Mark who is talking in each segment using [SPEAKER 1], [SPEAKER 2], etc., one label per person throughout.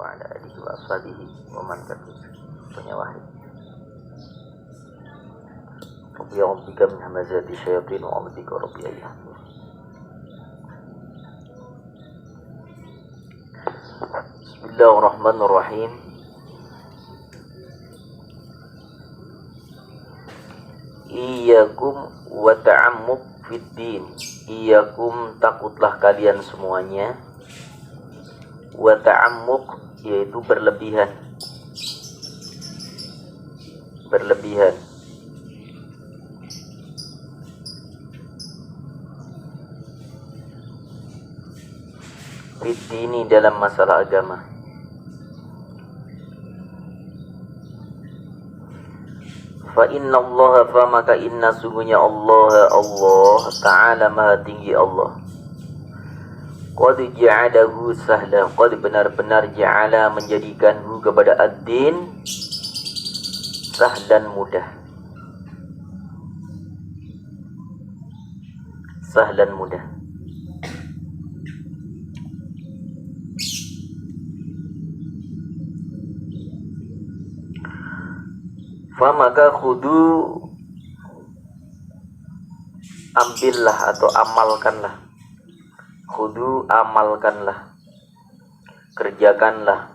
[SPEAKER 1] wa ala alihi wa ashabihi wa man punya wahid. Rabbi a'udzubika min hamazati syayatin wa a'udzubika rabbi an yahdurun. Bismillahirrahmanirrahim. Iyyakum wa ta'ammuq fid din. Iyyakum, takutlah kalian semuanya, wa ta'ammuq, yaitu berlebihan fid dini, dalam masalah agama. Fa inna Allah, fa maka inna sungguhnya Allah Ta'ala maha tinggi Allah, qad ja'alahu sahla, qad benar-benar ja'ala menjadikanhu kepada ad-din sahlan mudah, sahlan mudah. Fa maka khudu, ambillah atau amalkanlah, khudu amalkanlah, kerjakanlah,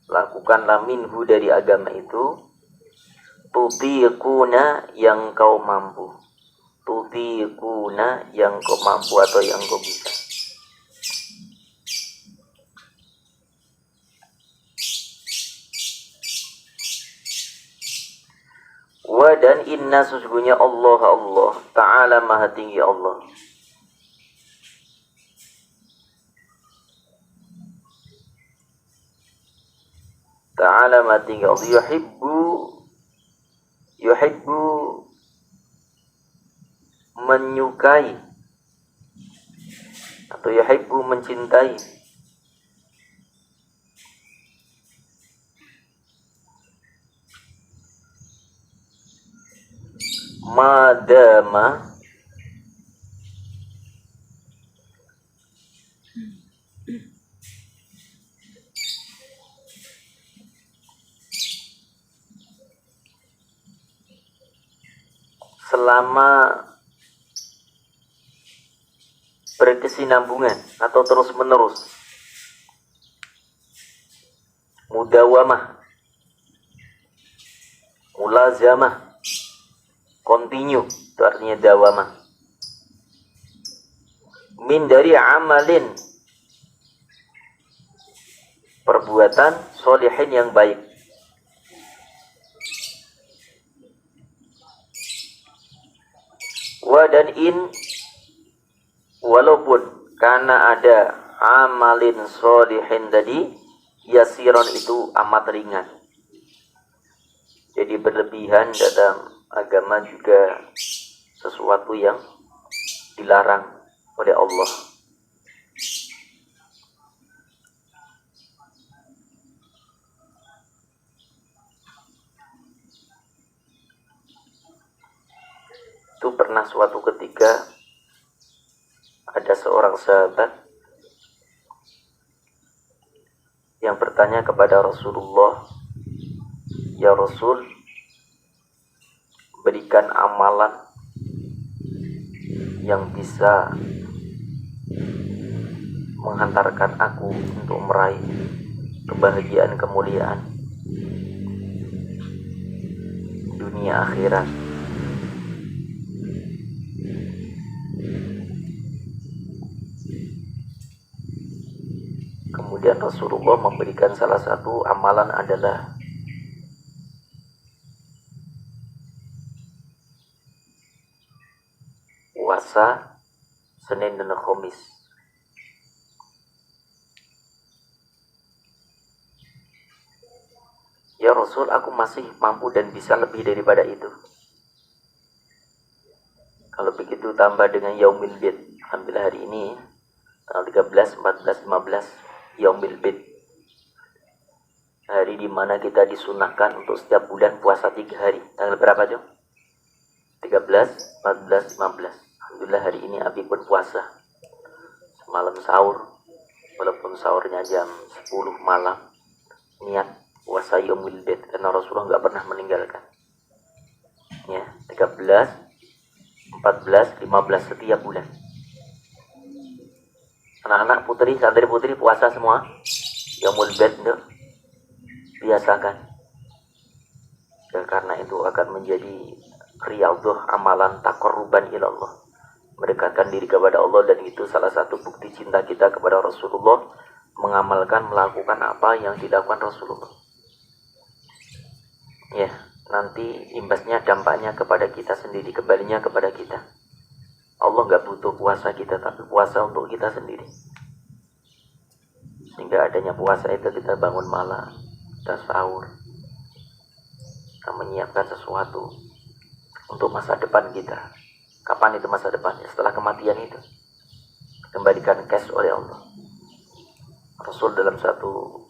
[SPEAKER 1] lakukanlah minhu dari agama itu, tutiquna yang kau mampu, tutiquna yang kau mampu atau yang kau bisa. Wa dan inna, sesungguhnya Allah Ta'ala maha tinggi Allah, Ta'ala maha tinggi Allah, yuhibbu menyukai atau yuhibbu mencintai, madama selama berkesinambungan atau terus menerus, mudawamah, mulazamah, continue, itu artinya dawamah. Min dari amalin, perbuatan sholihin yang baik. Wa dan in, walaupun karena ada amalin sholihin tadi, yasiron itu amat ringan. Jadi berlebihan dalam agama juga sesuatu yang dilarang oleh Allah. Itu pernah suatu ketika ada seorang sahabat yang bertanya kepada Rasulullah, "Ya Rasul, berikan amalan yang bisa menghantarkan aku untuk meraih kebahagiaan, kemuliaan dunia akhirat." Kemudian Rasulullah memberikan salah satu amalan adalah puasa Senin dan Khamis. "Ya Rasul, aku masih mampu dan bisa lebih daripada itu. Kalau begitu tambah dengan Yaumil Bid." Alhamdulillah hari ini tanggal 13, 14, 15 Yaumil Bid, hari dimana kita disunahkan untuk setiap bulan puasa 3 hari. Tanggal berapa, Jom? 13, 14, 15. Alhamdulillah hari ini Abi pun puasa. Semalam sahur, walaupun sahurnya jam 10 malam, niat puasa Yaumul Bid karena Rasulullah nggak pernah meninggalkan. Ya, 13, 14, 15 setiap bulan. Anak-anak putri, santri putri puasa semua Yaumul Bid itu biasakan. Dan karena itu akan menjadi riyadhah amalan taqarruban ila Allah, mendekatkan diri kepada Allah, dan itu salah satu bukti cinta kita kepada Rasulullah, mengamalkan, melakukan apa yang dilakukan Rasulullah. Ya, nanti imbasnya, dampaknya kepada kita sendiri, kembalinya kepada kita. Allah nggak butuh puasa kita, tapi puasa untuk kita sendiri. Sehingga adanya puasa itu kita bangun malam, kita sahur, kita menyiapkan sesuatu untuk masa depan kita. Kapan itu masa depan? Setelah kematian itu kembalikan cash oleh Allah. Rasul dalam satu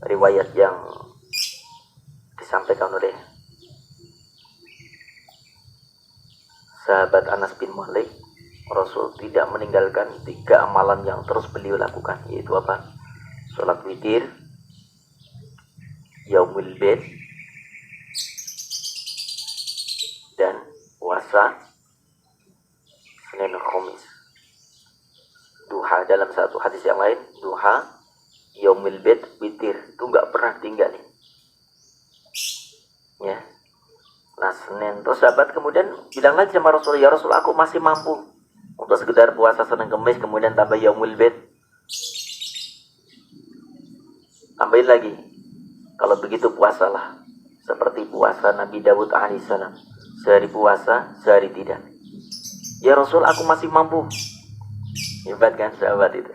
[SPEAKER 1] riwayat yang disampaikan oleh sahabat Anas bin Malik, Rasul tidak meninggalkan 3 amalan yang terus beliau lakukan, yaitu apa? Sholat witir, Yaumul Bid, dan puasa Senin Khamis. Duha, dalam satu hadis yang lain, duha, Yaumul Bid, witir, itu nggak pernah tinggalin. Ya. Nah, Senin, terus sahabat kemudian bilang lagi sama Rasul, ya Rasul, aku masih mampu untuk sekedar puasa Senin Kamis, kemudian tambah Yaumul Bid. Tambahin lagi, kalau begitu puasalah seperti puasa Nabi Dawud alaihissalam, sehari puasa, sehari tidak. Ya Rasul, aku masih mampu. Hebat kan sahabat itu.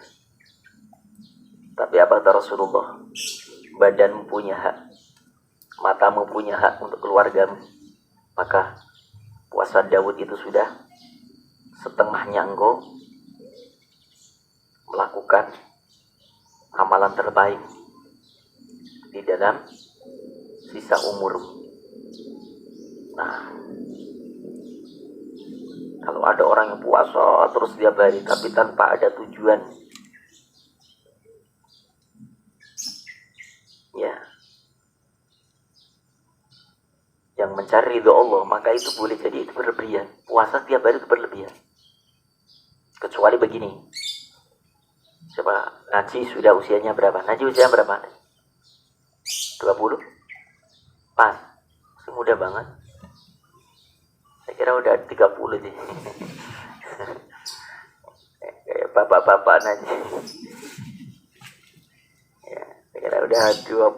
[SPEAKER 1] Tapi apa kata Rasulullah? Badanmu punya hak, matamu punya hak untuk keluargamu. Maka puasa Daud itu sudah setengahnya engkau melakukan amalan terbaik di dalam sisa umurmu. Nah, kalau ada orang yang puasa terus tiap hari tapi tanpa ada tujuan, ya, yang mencari ridho Allah, maka itu boleh jadi itu berlebihan. Puasa tiap hari itu berlebihan. Kecuali begini, coba Najih sudah usianya berapa? Najih usia berapa? 20? Pas, masih muda banget. Saya kira udah 30 sih. Kayak bapak-bapak Najih. Ya, saya kira udah 25,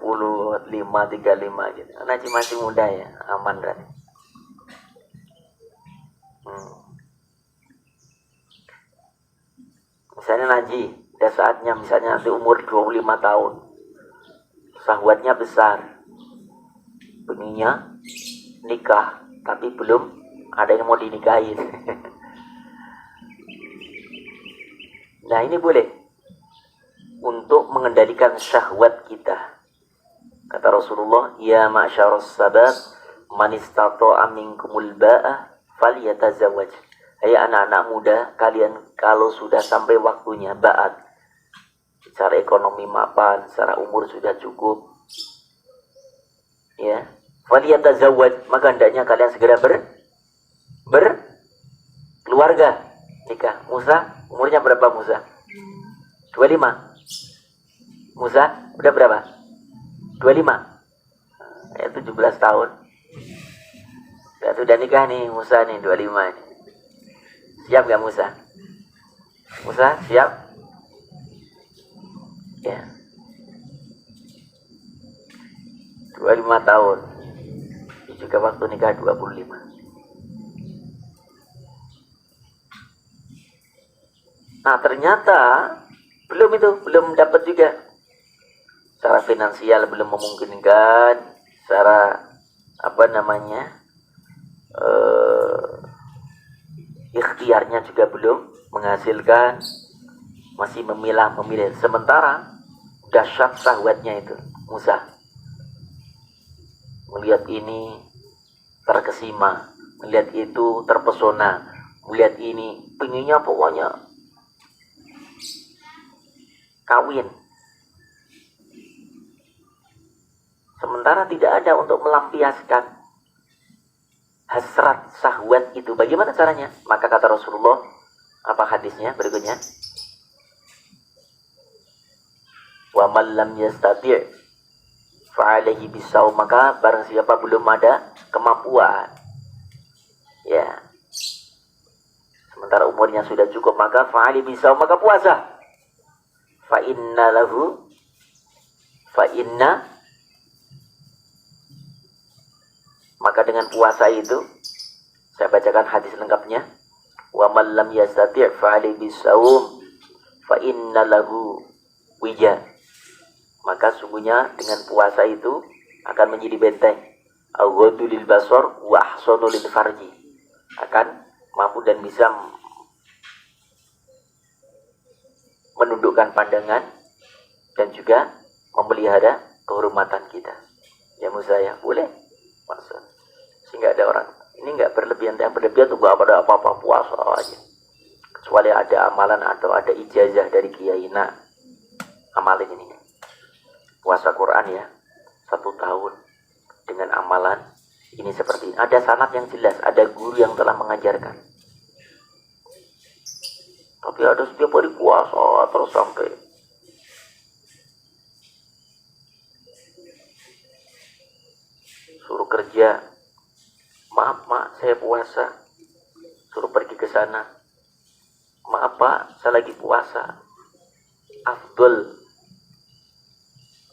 [SPEAKER 1] 35 gitu. Najih masih muda ya, aman kan. Misalnya Najih, udah saatnya misalnya nanti umur 25 tahun. Syahwatnya besar. Pengennya nikah, tapi belum ada yang mau dinikahin. Nah, ini boleh untuk mengendalikan syahwat kita. Kata Rasulullah, ya ma'syarus sabat, man istata'a minkumul ba'ah falyatazawwaj. Hai anak-anak muda, kalian kalau sudah sampai waktunya ba'at, secara ekonomi mapan, secara umur sudah cukup, ya, falyatazawwaj, maka hendaknya kalian segera berkeluarga, nikah. Musa umurnya berapa Musa? 25. Musa udah berapa? 25. Ya, 17 tahun. Ya, sudah nikah nih Musa nih, 25 nih. Siap gak Musa? Musa siap? Ya. 25 tahun. Ini juga waktu nikah 25. Nah, ternyata belum dapat juga. Secara finansial belum memungkinkan, secara ikhtiarnya juga belum menghasilkan, masih memilih. Sementara dahsyat syahwatnya itu Musa, melihat ini terkesima, melihat itu terpesona, melihat ini pengennya pokoknya kawin. Sementara tidak ada untuk melampiaskan hasrat syahwat itu. Bagaimana caranya? Maka kata Rasulullah, apa hadisnya berikutnya? Wa man lam yastati' fa alaihi bisaum, maka barang siapa belum ada kemampuan, ya, sementara umurnya sudah cukup, maka fa alaihi bisaum, maka puasa. Fa inna, maka dengan puasa itu, saya bacakan hadis lengkapnya. Wa man lam yastati' fa alaihi bisaum fa inna lahu wija, maka sungguhnya dengan puasa itu akan menjadi benteng. Aghaddu lil basar wa ahsanu lil farji, akan mampu dan bisa menundukkan pandangan dan juga memelihara kehormatan kita. Ya saya boleh maksud, sehingga ada orang ini nggak berlebihan. Yang berlebihan tuh nggak ada apa-apa, puasa aja, kecuali ada amalan atau ada ijazah dari kiai. Nah, amalin ini puasa Quran ya 1 tahun dengan amalan ini seperti ini. Ada sanad yang jelas, ada guru yang telah mengajarkan. Tapi ada setiap hari puasa terus sampai suruh kerja, maaf mak saya puasa, suruh pergi ke sana, maaf pak saya lagi puasa. Afdol,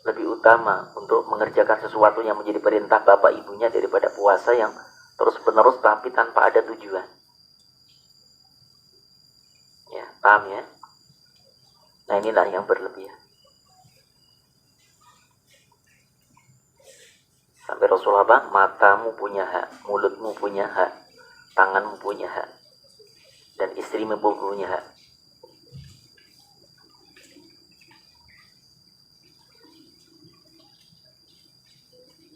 [SPEAKER 1] lebih utama untuk mengerjakan sesuatu yang menjadi perintah bapak ibunya daripada puasa yang terus menerus tapi tanpa ada tujuan. Ya, paham ya? Nah, inilah yang berlebihan. Sampai Rasulullah bang, matamu punya hak, mulutmu punya hak, tanganmu punya hak, dan istrimu punya hak.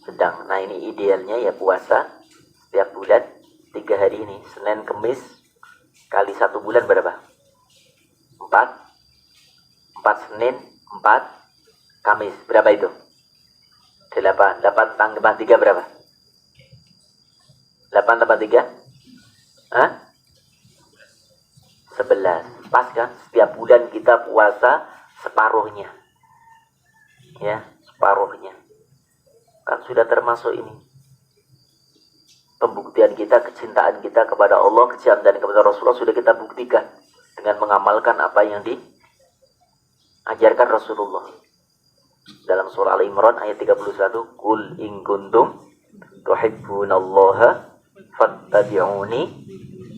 [SPEAKER 1] Sedang, nah ini idealnya ya puasa setiap bulan 3 hari ini, Senin, Kemis, kali 1 bulan berapa? 4 Senin, 4 Kamis, berapa itu? 8 tambah 3 berapa? 8 tambah 3? Hah? 11. Pas kan? Setiap bulan kita puasa separuhnya. Ya, separuhnya. Kan sudah termasuk ini pembuktian kita, kecintaan kita kepada Allah, kecintaan kepada Rasulullah sudah kita buktikan dengan mengamalkan apa yang diajarkan Rasulullah. Dalam surah Al-Imran ayat 31, Qul in kuntum tuhibbunallaha fattabi'uni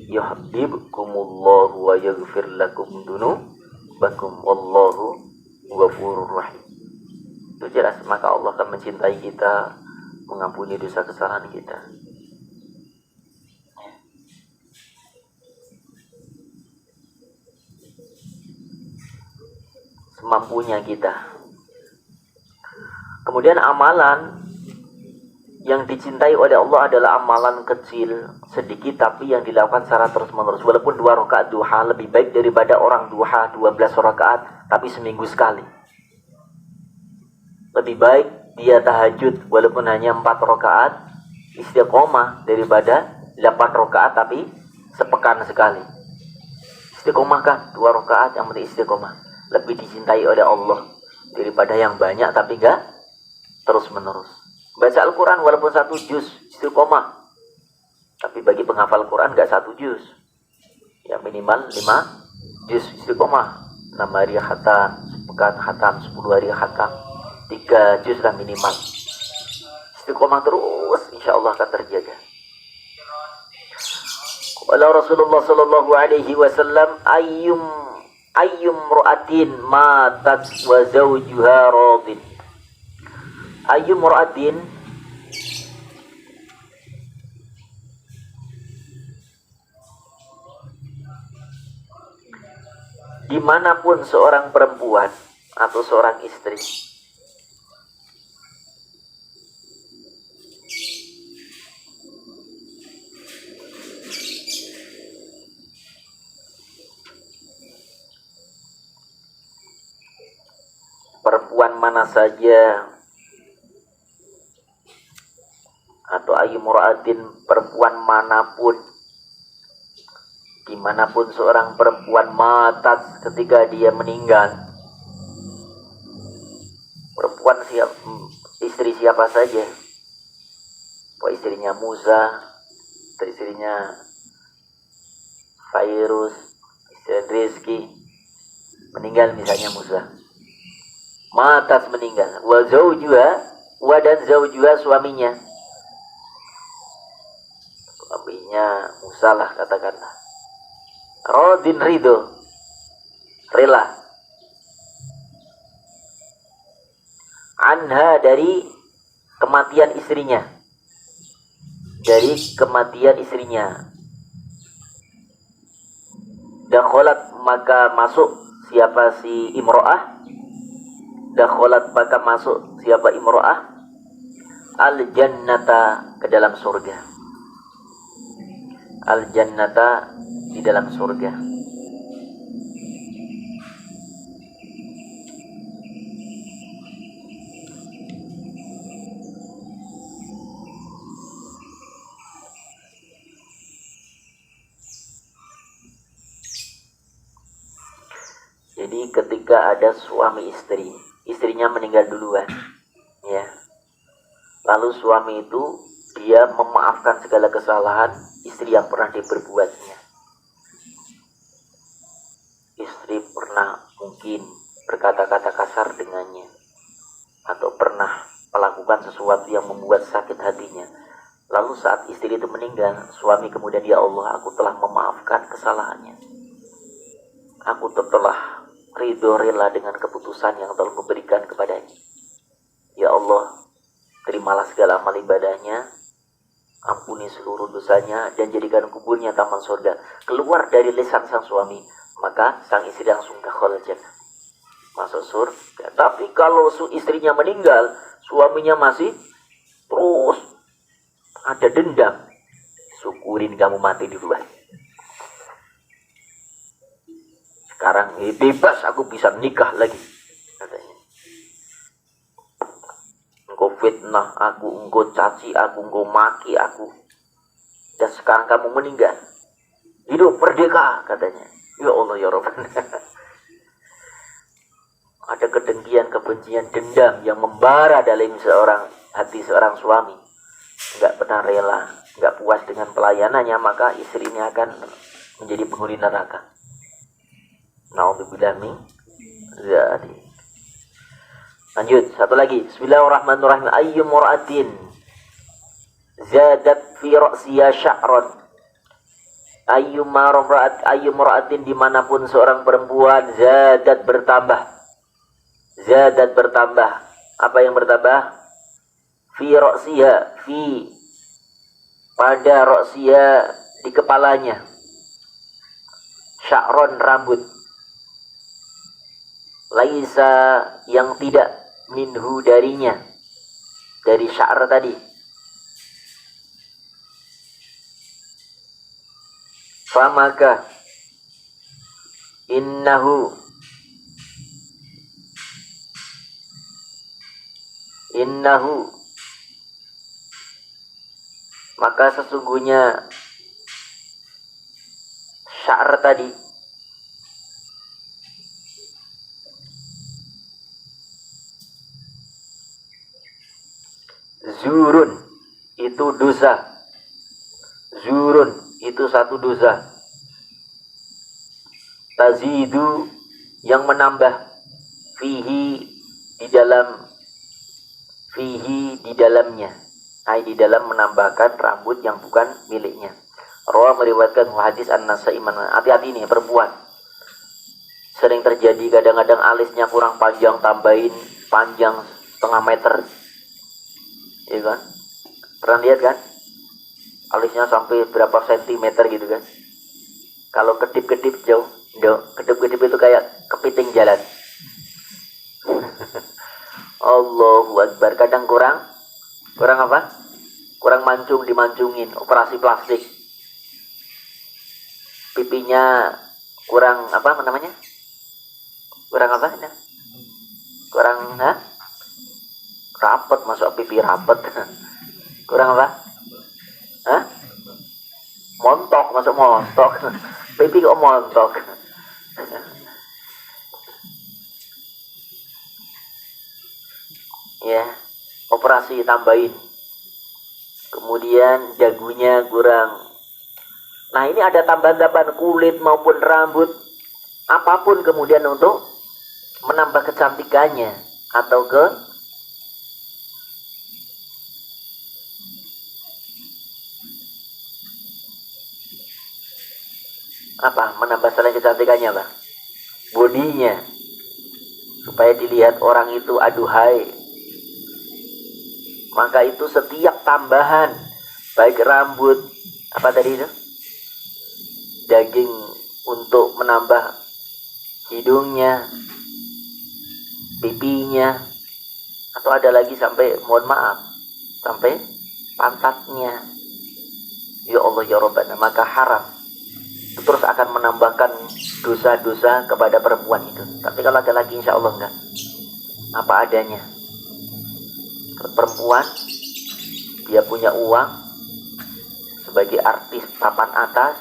[SPEAKER 1] yuhibbukumullahu wa yaghfir lakum dunubakum wallahu ghafurur rahim. Itu jelas, maka Allah akan mencintai kita, mengampuni dosa kesalahan kita. Semampunya kita. Kemudian amalan yang dicintai oleh Allah adalah amalan kecil, sedikit, tapi yang dilakukan secara terus-menerus. Walaupun 2 rakaat duha lebih baik daripada orang duha 12 rakaat, tapi seminggu sekali. Lebih baik dia tahajud walaupun hanya 4 rakaat istiqomah daripada 8 rakaat tapi sepekan sekali. Istiqomah kan 2 rakaat yang penting istiqomah. Lebih dicintai oleh Allah daripada yang banyak tapi enggak terus menerus. Baca Al-Quran walaupun 1 juz istiqomah, tapi bagi penghafal Quran enggak 1 juz, ya minimal 5 juz istiqomah. 6 hari khatam, sepekan khatam, 10 hari khatam, 3 juz lah minimal. Istiqomah terus, insya Allah akan terjaga. Qala Rasulullah sallallahu alaihi wasallam, ayyum ra'atin matat wa zawjuha radin. Ayyum ra'atin, dimanapun seorang perempuan atau seorang istri perempuan mana saja atau ayu mura'atin, perempuan manapun, dimanapun seorang perempuan matat ketika dia meninggal, perempuan istri siapa saja, istrinya Musa, istrinya Fairuz, istri Rizki, meninggal misalnya Musa, matat meninggal, wa dan zaujuha, suaminya Musa lah katakanlah, radin ridho, rela, anha dari kematian istrinya, dakholat maka masuk siapa si imro'ah, dakholat maka masuk siapa imro'ah, al jannata, ke dalam surga, al jannata, di dalam surga. Jadi ketika ada suami istri, istrinya meninggal duluan, ya, lalu suami itu dia memaafkan segala kesalahan istri yang pernah diperbuatnya. Istri pernah mungkin berkata-kata kasar dengannya, atau pernah melakukan sesuatu yang membuat sakit hatinya. Lalu saat istri itu meninggal, suami kemudian, ya Allah, aku telah memaafkan kesalahannya. Aku telah ridho, rela dengan keputusan yang telah memberikan kepadanya. Ya Allah, terimalah segala amal ibadahnya, ampuni seluruh dosanya, dan jadikan kuburnya taman surga. Keluar dari lisan sang suami, maka sang istri langsung dakhul jannah, masuk surga. Tapi kalau istrinya meninggal, suaminya masih terus ada dendam, syukurin kamu mati di luar. Sekarang bebas, aku bisa nikah lagi, katanya. Engkau fitnah aku, engkau caci aku, engkau maki aku, dan sekarang kamu meninggal, hidup merdeka, katanya. Ya Allah ya Rabb. Ada kedengkian, kebencian, dendam yang membara dalam hati seorang suami, nggak pernah rela, nggak puas dengan pelayanannya, maka istrinya akan menjadi penghuni neraka. Na'udzubillah min dzalik. Lanjut, satu lagi. Bismillahirrahmanirrahim. Ayyu mur'atin zadat fi ra'siha sya'ran. Ayyu mur'atin, dimanapun seorang perempuan, zadat bertambah. Zadat bertambah. Apa yang bertambah? Fi ra'siha, fi, pada ra'siha, di kepalanya, sya'ron, rambut, laisa, yang tidak, minhu, darinya, dari sya'r tadi. Famaka innahu maka sesungguhnya sya'r tadi zurun, itu dosa. Zurun, itu satu dosa. Tazidu, yang menambah. Fihi, di dalamnya. Di dalam menambahkan rambut yang bukan miliknya. Rawah meriwayatkan hadis An-Nasa'i. Hati-hati nih perempuan. Sering terjadi kadang-kadang alisnya kurang panjang, tambahin panjang setengah meter. Iya kan? Pernah lihat kan? Alisnya sampai berapa sentimeter gitu kan? Kalau kedip-kedip jauh, kedip-kedip itu kayak kepiting jalan. Allahu Akbar. Kadang kurang apa? Kurang mancung, dimancungin, operasi plastik. Pipinya kurang apa namanya? Kurang apa? Kurang rapet, masuk pipi rapet. Kurang apa? masuk montok. Pipi kok montok. Ya, operasi tambahin. Kemudian dagunya kurang. Nah, ini ada tambahan-tambahan kulit maupun rambut, apapun kemudian untuk menambah kecantikannya atau menambah selain kecantikannya, Pak, bodinya, supaya dilihat orang itu aduhai. Maka itu setiap tambahan, baik rambut, apa tadi itu, daging untuk menambah hidungnya, pipinya, atau ada lagi sampai, mohon maaf, sampai pantatnya. Ya Allah ya Rabbana, maka haram. Itu terus akan menambahkan dosa-dosa kepada perempuan itu. Tapi kalau laki-laki insya Allah enggak, apa adanya. Kalau perempuan, dia punya uang sebagai artis papan atas,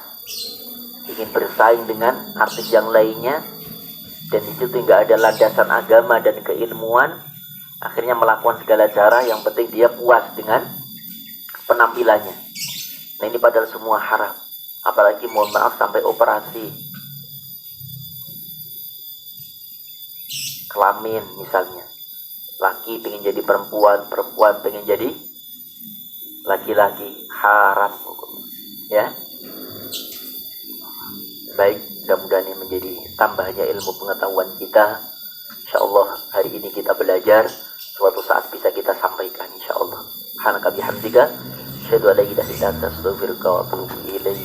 [SPEAKER 1] ingin bersaing dengan artis yang lainnya, dan di situ nggak ada landasan agama dan keilmuan, akhirnya melakukan segala cara, yang penting dia puas dengan penampilannya. Nah, ini padahal semua haram. Apalagi mohon maaf sampai operasi kelamin misalnya. Laki pengen jadi perempuan, perempuan pengen jadi laki-laki, haram hukumnya. Ya. Baik, mudah-mudahan ini menjadi tambahnya ilmu pengetahuan kita. InsyaAllah hari ini kita belajar, suatu saat bisa kita sampaikan insyaAllah. Subhanaka bihamdika, asyhadu an la ilaha illa anta, astaghfiruka wa atubu ilaik.